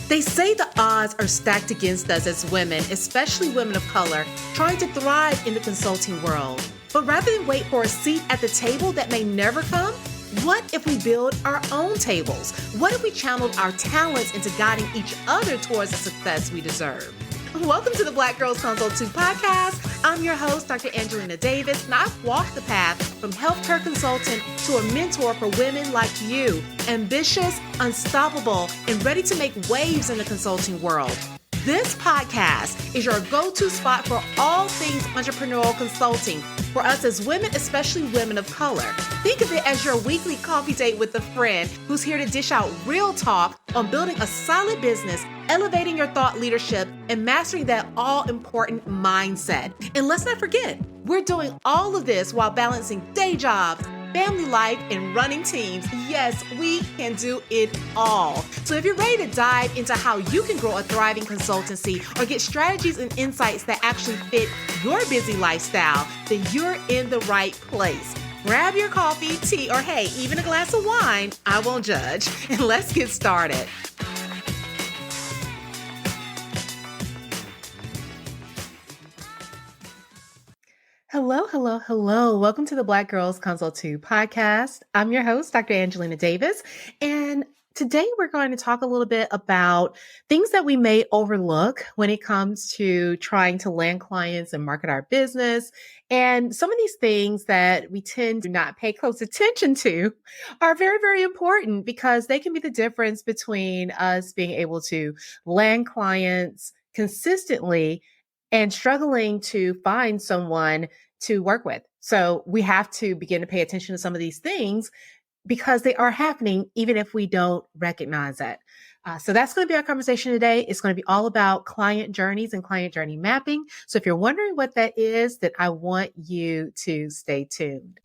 They say the odds are stacked against us as women, especially women of color, trying to thrive in the consulting world. But rather than wait for a seat at the table that may never come, what if we build our own tables? What if we channeled our talents into guiding each other towards the success we deserve? Welcome to the Black Girls Consultancy podcast. I'm your host, Dr. Angelina Davis, and I've walked the path from healthcare consultant to a mentor for women like you, ambitious, unstoppable, and ready to make waves in the consulting world. This podcast is your go-to spot for all things entrepreneurial consulting for us as women, especially women of color. Think of it as your weekly coffee date with a friend who's here to dish out real talk on building a solid business, elevating your thought leadership, and mastering that all-important mindset. And let's not forget, we're doing all of this while balancing day jobs, family life, and running teams. Yes, we can do it all. So if you're ready to dive into how you can grow a thriving consultancy or get strategies and insights that actually fit your busy lifestyle, then you're in the right place. Grab your coffee, tea, or hey, even a glass of wine. I won't judge. And let's get started. Hello. Welcome to the Black Girls Consult 2 podcast. I'm your host, Dr. Angelina Davis, and today we're going to talk a little bit about things that we may overlook when it comes to trying to land clients and market our business. And some of these things that we tend to not pay close attention to are very, very important because they can be the difference between us being able to land clients consistently and struggling to find someone to work with. So we have to begin to pay attention to some of these things because they are happening, even if we don't recognize it. So that's going to be our conversation today. It's going to be all about client journeys and client journey mapping. So if you're wondering what that is, then I want you to stay tuned.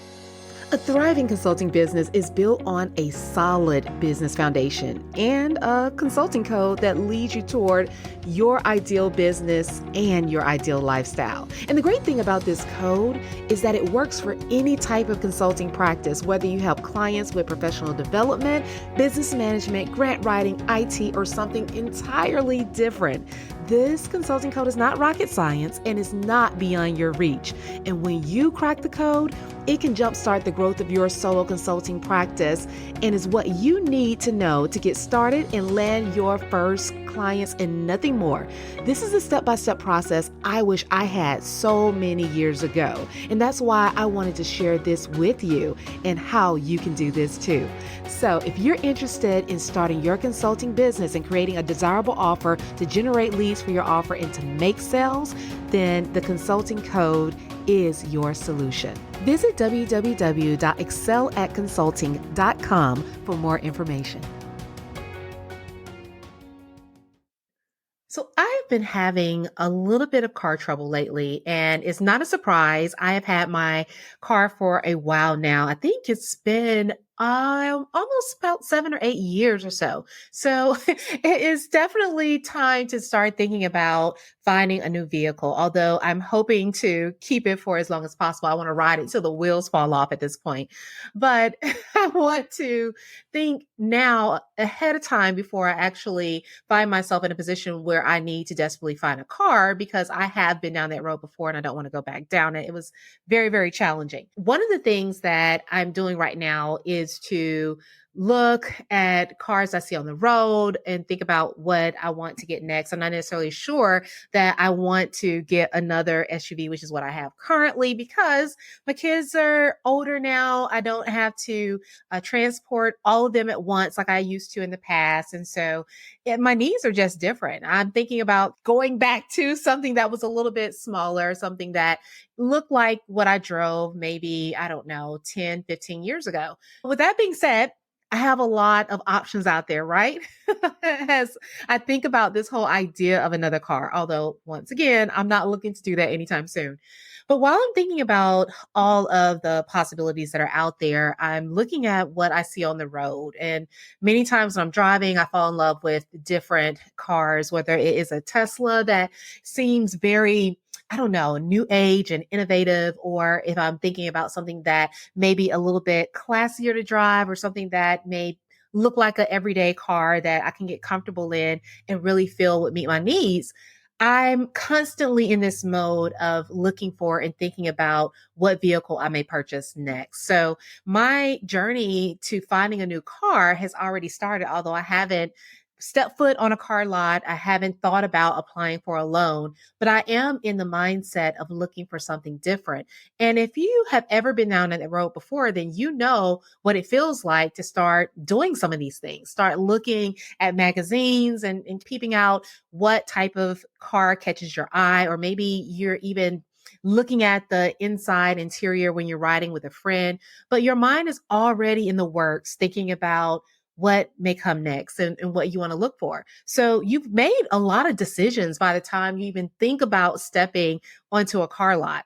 A thriving consulting business is built on a solid business foundation and a consulting code that leads you toward your ideal business and your ideal lifestyle. And the great thing about this code is that it works for any type of consulting practice, whether you help clients with professional development, business management, grant writing, IT, or something entirely different. This consulting code is not rocket science and is not beyond your reach. And when you crack the code, it can jumpstart the growth of your solo consulting practice and is what you need to know to get started and land your first clients and nothing more. This is a step-by-step process I wish I had so many years ago. And that's why I wanted to share this with you and how you can do this too. So if you're interested in starting your consulting business and creating a desirable offer to generate leads for your offer and to make sales, then the consulting code is your solution. Visit www.excelatconsulting.com for more information. So I've been having a little bit of car trouble lately, and it's not a surprise. I have had my car for a while now. I think it's been almost about 7 or 8 years or so. So it is definitely time to start thinking about finding a new vehicle, although I'm hoping to keep it for as long as possible. I want to ride it till the wheels fall off at this point. But I want to think now ahead of time before I actually find myself in a position where I need to desperately find a car, because I have been down that road before and I don't want to go back down it. It was very, very challenging. One of the things that I'm doing right now is to look at cars I see on the road and think about what I want to get next. I'm not necessarily sure that I want to get another SUV, which is what I have currently, because my kids are older now. I don't have to transport all of them at once like I used to in the past. And so my needs are just different. I'm thinking about going back to something that was a little bit smaller, something that looked like what I drove maybe, 10, 15 years ago. With that being said, I have a lot of options out there, right? As I think about this whole idea of another car, although once again, I'm not looking to do that anytime soon. But while I'm thinking about all of the possibilities that are out there, I'm looking at what I see on the road. And many times when I'm driving, I fall in love with different cars, whether it is a Tesla that seems very new age and innovative, or if I'm thinking about something that may be a little bit classier to drive or something that may look like an everyday car that I can get comfortable in and really feel would meet my needs, I'm constantly in this mode of looking for and thinking about what vehicle I may purchase next. So my journey to finding a new car has already started, although I haven't stepped foot on a car lot. I haven't thought about applying for a loan, but I am in the mindset of looking for something different. And if you have ever been down that road before, then you know what it feels like to start doing some of these things, start looking at magazines and peeping out what type of car catches your eye, or maybe you're even looking at the inside interior when you're riding with a friend, but your mind is already in the works thinking about what may come next and what you want to look for. So you've made a lot of decisions by the time you even think about stepping onto a car lot.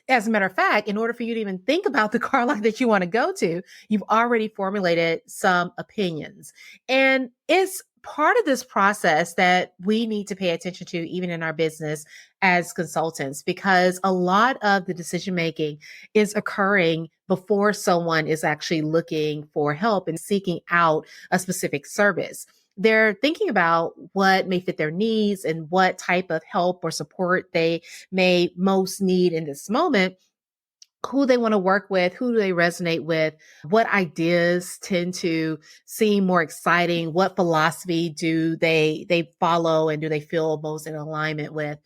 As a matter of fact, in order for you to even think about the car lot that you want to go to, you've already formulated some opinions. And it's part of this process that we need to pay attention to, even in our business as consultants, because a lot of the decision making is occurring before someone is actually looking for help and seeking out a specific service. They're thinking about what may fit their needs and what type of help or support they may most need in this moment, who they want to work with, who do they resonate with, what ideas tend to seem more exciting, what philosophy do they follow and do they feel most in alignment with.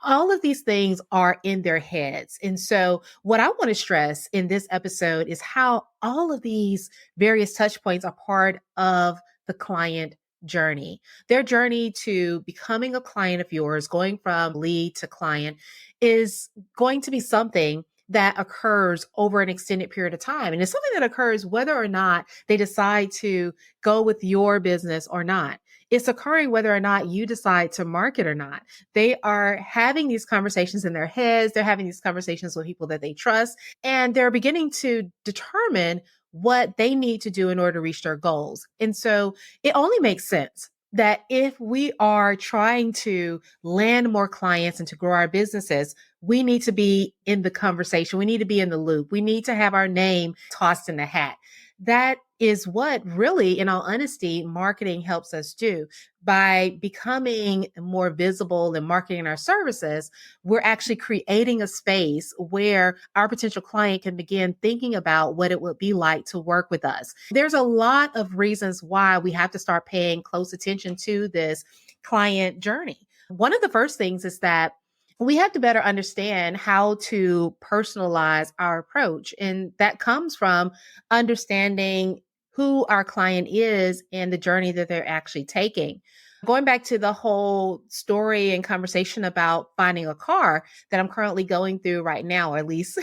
All of these things are in their heads. And so what I want to stress in this episode is how all of these various touch points are part of the client journey. Their journey to becoming a client of yours, going from lead to client, is going to be something that occurs over an extended period of time. And it's something that occurs whether or not they decide to go with your business or not. It's occurring whether or not you decide to market or not. They are having these conversations in their heads. They're having these conversations with people that they trust, and they're beginning to determine what they need to do in order to reach their goals. And so it only makes sense that if we are trying to land more clients and to grow our businesses, we need to be in the conversation. We need to be in the loop. We need to have our name tossed in the hat. That is what really, in all honesty, marketing helps us do. By becoming more visible and marketing our services, we're actually creating a space where our potential client can begin thinking about what it would be like to work with us. There's a lot of reasons why we have to start paying close attention to this client journey. One of the first things is that we have to better understand how to personalize our approach. And that comes from understanding who our client is and the journey that they're actually taking. Going back to the whole story and conversation about finding a car that I'm currently going through right now, or at least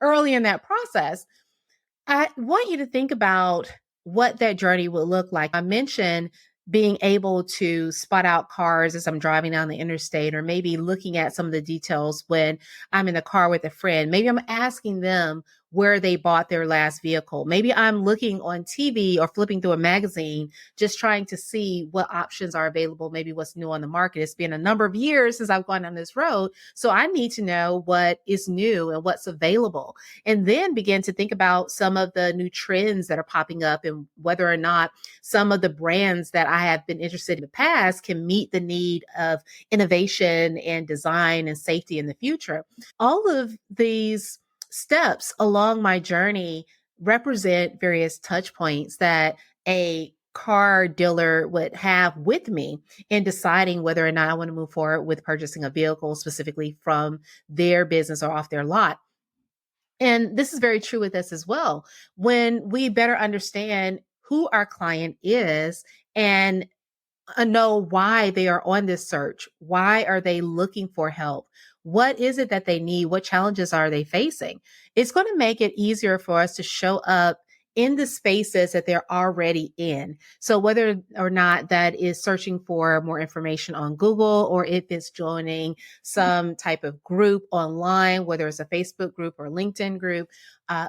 early in that process, I want you to think about what that journey will look like. I mentioned being able to spot out cars as I'm driving down the interstate, or maybe looking at some of the details when I'm in the car with a friend. Maybe I'm asking them where they bought their last vehicle. Maybe I'm looking on TV or flipping through a magazine, just trying to see what options are available, maybe what's new on the market. It's been a number of years since I've gone down this road, so I need to know what is new and what's available, and then begin to think about some of the new trends that are popping up and whether or not some of the brands that I have been interested in the past can meet the need of innovation and design and safety in the future. All of these steps along my journey represent various touch points that a car dealer would have with me in deciding whether or not I want to move forward with purchasing a vehicle specifically from their business or off their lot. And this is very true with us as well. When we better understand who our client is and know why they are on this search, why are they looking for help? What is it that they need? What challenges are they facing? It's going to make it easier for us to show up in the spaces that they're already in. So whether or not that is searching for more information on Google, or if it's joining some type of group online, whether it's a Facebook group or LinkedIn group,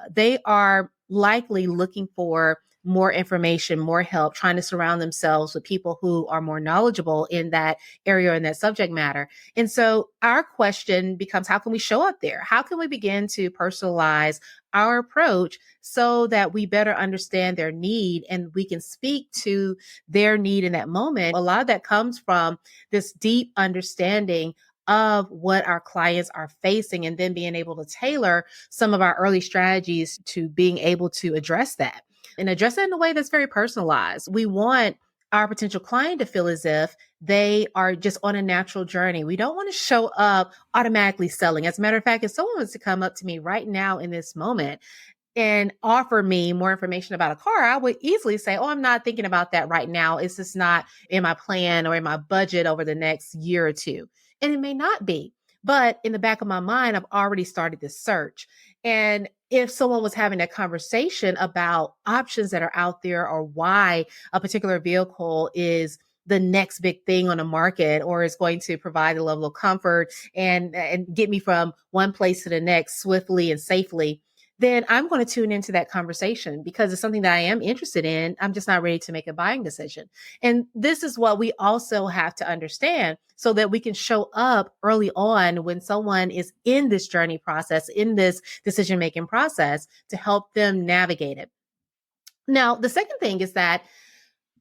they are likely looking for more information, more help, trying to surround themselves with people who are more knowledgeable in that area or in that subject matter. And so our question becomes, how can we show up there? How can we begin to personalize our approach so that we better understand their need and we can speak to their need in that moment? A lot of that comes from this deep understanding of what our clients are facing and then being able to tailor some of our early strategies to being able to address that and address it in a way that's very personalized. We want our potential client to feel as if they are just on a natural journey. We don't want to show up automatically selling. As a matter of fact, if someone was to come up to me right now in this moment and offer me more information about a car, I would easily say, oh, I'm not thinking about that right now. It's just not in my plan or in my budget over the next year or two. And it may not be, but in the back of my mind, I've already started this search. And if someone was having a conversation about options that are out there or why a particular vehicle is the next big thing on the market or is going to provide a level of comfort and get me from one place to the next swiftly and safely, then I'm going to tune into that conversation because it's something that I am interested in. I'm just not ready to make a buying decision. And this is what we also have to understand so that we can show up early on when someone is in this journey process, in this decision-making process to help them navigate it. Now, the second thing is that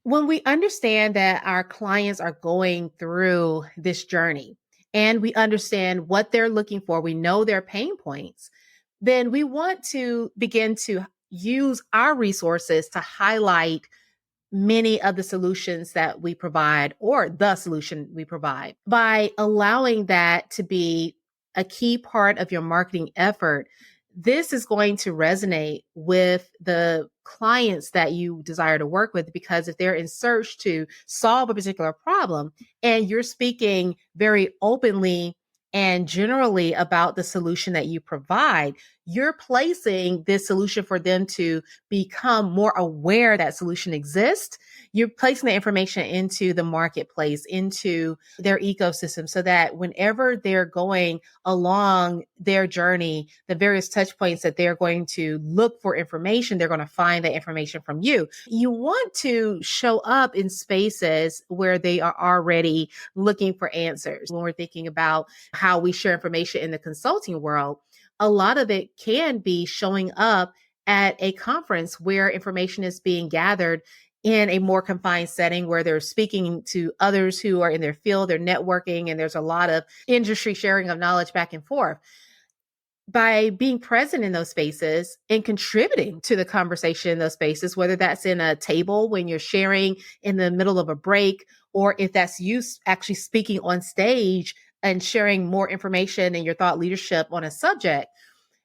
when we understand that our clients are going through this journey and we understand what they're looking for, we know their pain points, then we want to begin to use our resources to highlight many of the solutions that we provide or the solution we provide by allowing that to be a key part of your marketing effort. This is going to resonate with the clients that you desire to work with because if they're in search to solve a particular problem and you're speaking very openly and generally about the solution that you provide, you're placing this solution for them to become more aware that solution exists. You're placing the information into the marketplace, into their ecosystem, so that whenever they're going along their journey, the various touch points that they're going to look for information, they're going to find that information from you. You want to show up in spaces where they are already looking for answers. When we're thinking about how we share information in the consulting world, a lot of it can be showing up at a conference where information is being gathered in a more confined setting where they're speaking to others who are in their field, they're networking, and there's a lot of industry sharing of knowledge back and forth. By being present in those spaces and contributing to the conversation in those spaces, whether that's in a table when you're sharing in the middle of a break, or if that's you actually speaking on stage and sharing more information and your thought leadership on a subject,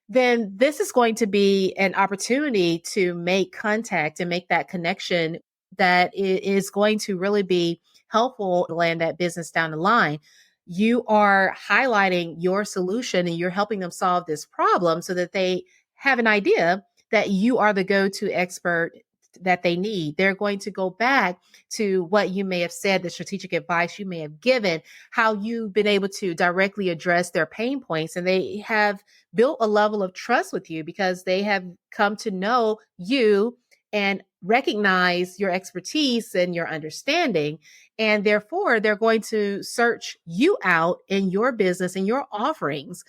then this is going to be an opportunity to make contact and make that connection that is going to really be helpful to land that business down the line. You are highlighting your solution and you're helping them solve this problem so that they have an idea that you are the go-to expert that they need. They're going to go back to what you may have said, the strategic advice you may have given, how you've been able to directly address their pain points. And they have built a level of trust with you because they have come to know you and recognize your expertise and your understanding. And therefore, they're going to search you out in your business and your offerings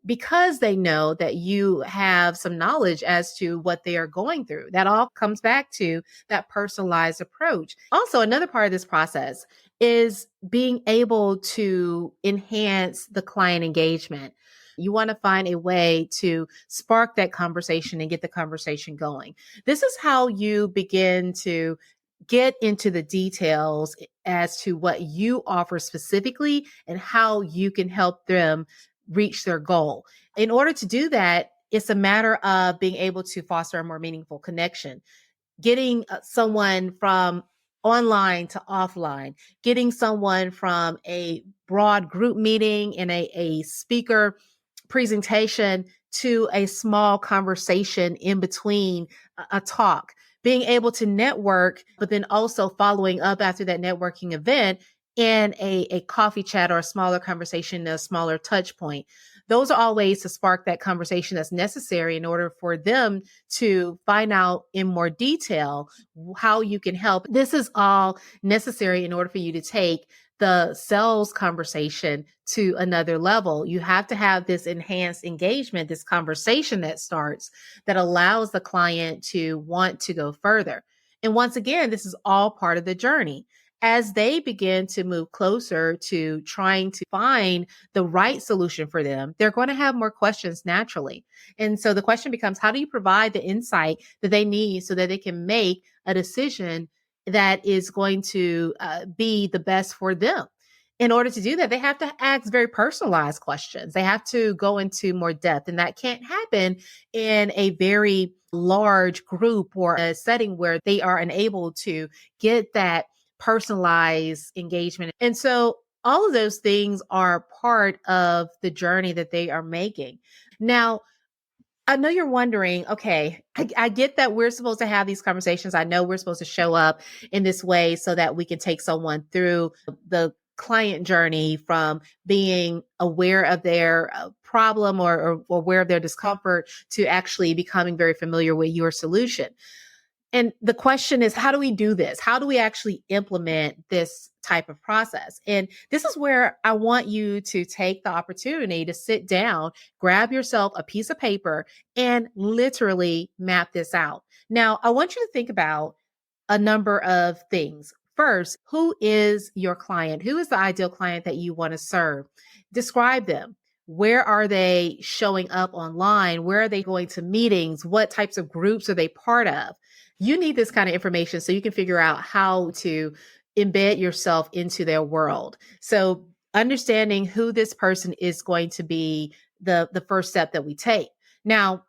because they know that you have some knowledge as to what they are going through. That all comes back to that personalized approach. Also, another part of this process is being able to enhance the client engagement. You want to find a way to spark that conversation and get the conversation going. This is how you begin to get into the details as to what you offer specifically and how you can help them reach their goal. In order to do that, it's a matter of being able to foster a more meaningful connection, getting someone from online to offline, getting someone from a broad group meeting and a speaker presentation to a small conversation in between a talk, being able to network, but then also following up after that networking event in a coffee chat or a smaller conversation, a smaller touch point. those are all ways to spark that conversation that's necessary in order for them to find out in more detail how you can help. This is all necessary in order for you to take the sales conversation to another level. You have to have this enhanced engagement, this conversation that starts that allows the client to want to go further. And once again, this is all part of the journey. As they begin to move closer to trying to find the right solution for them, they're going to have more questions naturally. And so the question becomes, how do you provide the insight that they need so that they can make a decision that is going to be the best for them? In order to do that, they have to ask very personalized questions. They have to go into more depth, and that can't happen in a very large group or a setting where they are unable to get that personalized engagement. And so all of those things are part of the journey that they are making. Now, I know you're wondering, okay, I get that we're supposed to have these conversations. I know we're supposed to show up in this way so that we can take someone through the client journey from being aware of their problem or aware of their discomfort to actually becoming very familiar with your solution. And the question is, how do we do this? How do we actually implement this type of process? And this is where I want you to take the opportunity to sit down, grab yourself a piece of paper, and literally map this out. Now, I want you to think about a number of things. First, who is your client? Who is the ideal client that you want to serve? Describe them. Where are they showing up online? Where are they going to meetings? What types of groups are they part of? You need this kind of information so you can figure out how to embed yourself into their world. So understanding who this person is going to be the first step that we take. Now,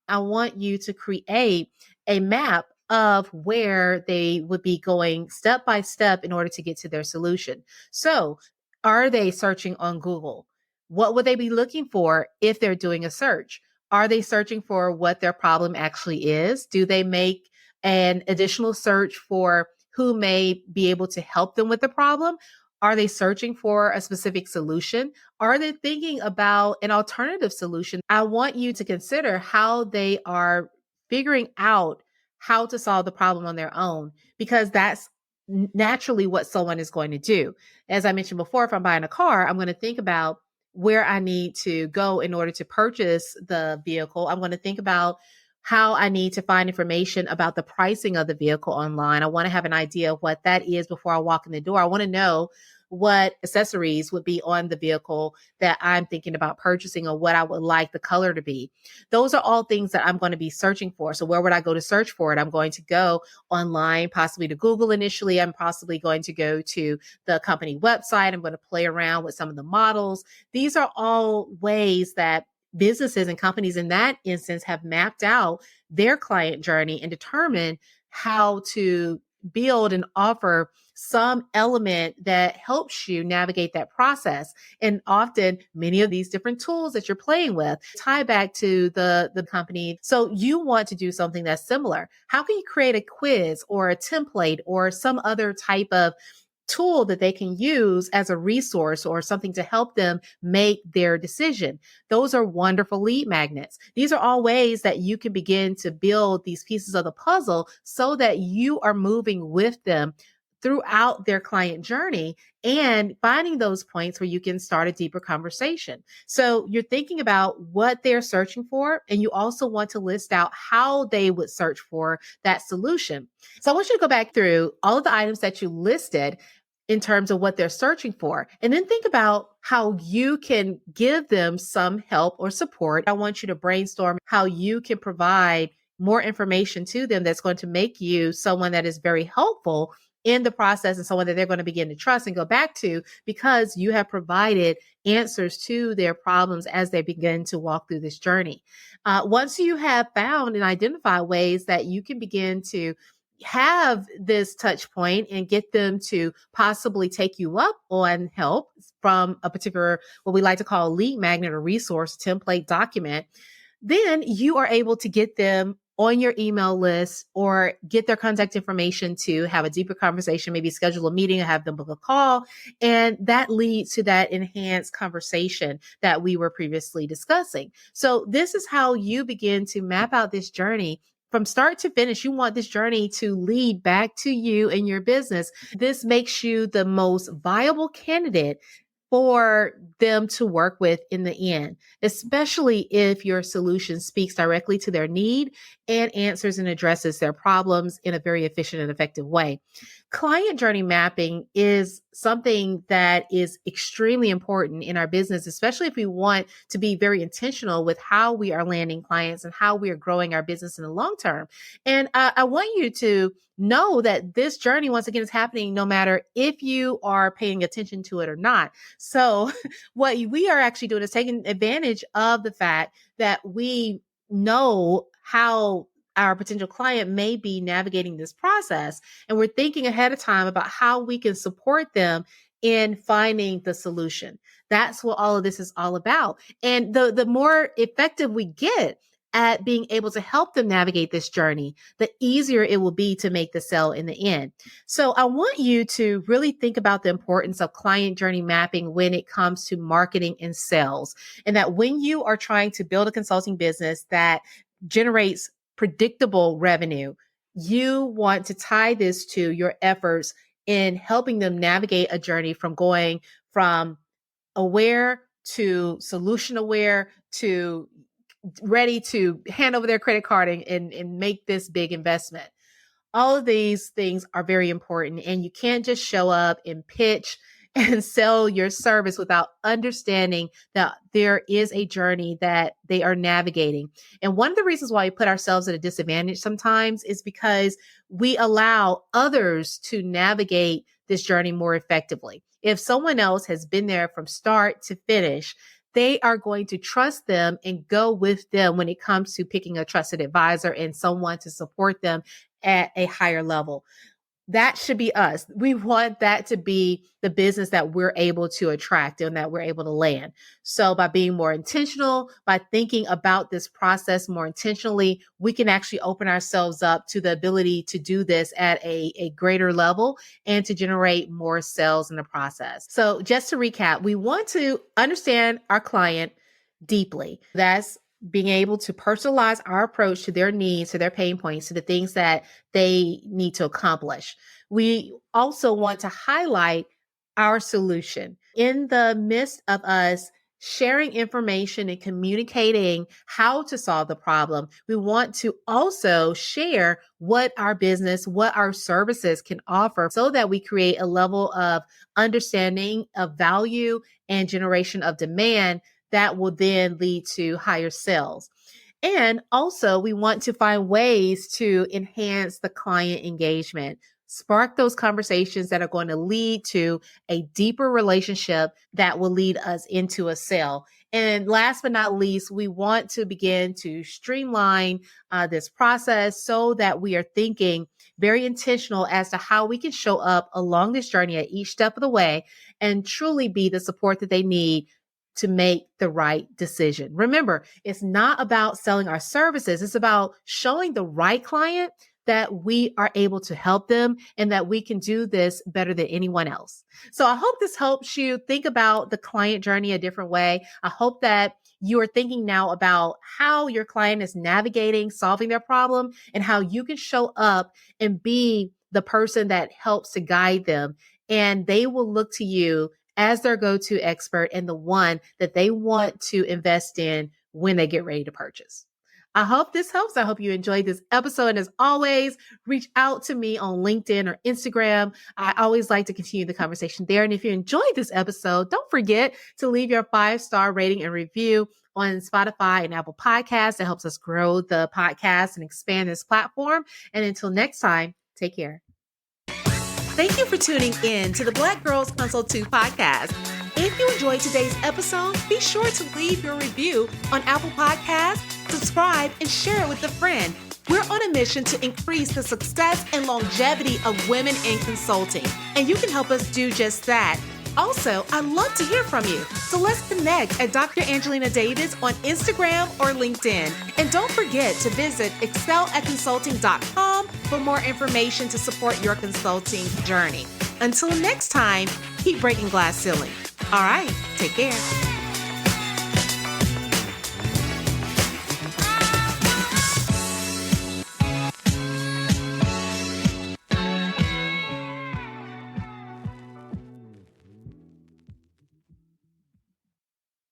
I want you to create a map of where they would be going step by step in order to get to their solution. So, are they searching on Google? What would they be looking for if they're doing a search? Are they searching for what their problem actually is? Do they make an additional search for who may be able to help them with the problem? Are they searching for a specific solution? Are they thinking about an alternative solution? I want you to consider how they are figuring out how to solve the problem on their own, because that's naturally what someone is going to do. As I mentioned before, if I'm buying a car, I'm going to think about where I need to go in order to purchase the vehicle. I'm going to think about how I need to find information about the pricing of the vehicle online. I want to have an idea of what that is before I walk in the door. I want to know what accessories would be on the vehicle that I'm thinking about purchasing or what I would like the color to be. Those are all things that I'm going to be searching for. So where would I go to search for it? I'm going to go online, possibly to Google initially. I'm possibly going to go to the company website. I'm going to play around with some of the models. These are all ways that businesses and companies in that instance have mapped out their client journey and determined how to build and offer some element that helps you navigate that process. And often many of these different tools that you're playing with tie back to the company. So you want to do something that's similar. How can you create a quiz or a template or some other type of tool that they can use as a resource or something to help them make their decision? Those are wonderful lead magnets. These are all ways that you can begin to build these pieces of the puzzle so that you are moving with them throughout their client journey and finding those points where you can start a deeper conversation. So you're thinking about what they're searching for, and you also want to list out how they would search for that solution. So I want you to go back through all of the items that you listed in terms of what they're searching for. And then think about how you can give them some help or support. I want you to brainstorm how you can provide more information to them that's going to make you someone that is very helpful in the process and someone that they're going to begin to trust and go back to because you have provided answers to their problems as they begin to walk through this journey. Once you have found and identified ways that you can begin to have this touch point and get them to possibly take you up on help from a particular, what we like to call lead magnet or resource template document, then you are able to get them on your email list or get their contact information to have a deeper conversation, maybe schedule a meeting or have them book a call. And that leads to that enhanced conversation that we were previously discussing. So this is how you begin to map out this journey from start to finish. You want this journey to lead back to you and your business. This makes you the most viable candidate for them to work with in the end, especially if your solution speaks directly to their need and answers and addresses their problems in a very efficient and effective way. Client journey mapping is something that is extremely important in our business, especially if we want to be very intentional with how we are landing clients and how we are growing our business in the long term. And I want you to know that this journey, once again, is happening no matter if you are paying attention to it or not. So what we are actually doing is taking advantage of the fact that we know how our potential client may be navigating this process. And we're thinking ahead of time about how we can support them in finding the solution. That's what all of this is all about. And the more effective we get at being able to help them navigate this journey, the easier it will be to make the sale in the end. So I want you to really think about the importance of client journey mapping when it comes to marketing and sales. And that when you are trying to build a consulting business that generates predictable revenue, you want to tie this to your efforts in helping them navigate a journey from going from aware to solution aware to ready to hand over their credit card and make this big investment. All of these things are very important, and you can't just show up and pitch and sell your service without understanding that there is a journey that they are navigating. And one of the reasons why we put ourselves at a disadvantage sometimes is because we allow others to navigate this journey more effectively. If someone else has been there from start to finish, they are going to trust them and go with them when it comes to picking a trusted advisor and someone to support them at a higher level. That should be us. We want that to be the business that we're able to attract and that we're able to land. So by being more intentional, by thinking about this process more intentionally, we can actually open ourselves up to the ability to do this at a greater level and to generate more sales in the process. So just to recap, we want to understand our client deeply. That's being able to personalize our approach to their needs, to their pain points, to the things that they need to accomplish. We also want to highlight our solution in the midst of us sharing information and communicating how to solve the problem. We want to also share what our business, what our services can offer so that we create a level of understanding of value and generation of demand that will then lead to higher sales. And also, we want to find ways to enhance the client engagement, spark those conversations that are going to lead to a deeper relationship that will lead us into a sale. And last but not least, we want to begin to streamline this process so that we are thinking very intentional as to how we can show up along this journey at each step of the way and truly be the support that they need to make the right decision. Remember, it's not about selling our services. It's about showing the right client that we are able to help them and that we can do this better than anyone else. So I hope this helps you think about the client journey a different way. I hope that you are thinking now about how your client is navigating, solving their problem, and how you can show up and be the person that helps to guide them. And they will look to you as their go-to expert and the one that they want to invest in when they get ready to purchase. I hope this helps. I hope you enjoyed this episode. And as always, reach out to me on LinkedIn or Instagram. I always like to continue the conversation there. And if you enjoyed this episode, don't forget to leave your 5-star rating and review on Spotify and Apple Podcasts. That helps us grow the podcast and expand this platform. And until next time, take care. Thank you for tuning in to the Black Girls Consult 2 podcast. If you enjoyed today's episode, be sure to leave your review on Apple Podcasts, subscribe, and share it with a friend. We're on a mission to increase the success and longevity of women in consulting, and you can help us do just that. Also, I'd love to hear from you. So let's connect at Dr. Angelina Davis on Instagram or LinkedIn. And don't forget to visit excelatconsulting.com for more information to support your consulting journey. Until next time, keep breaking glass ceilings. All right, take care.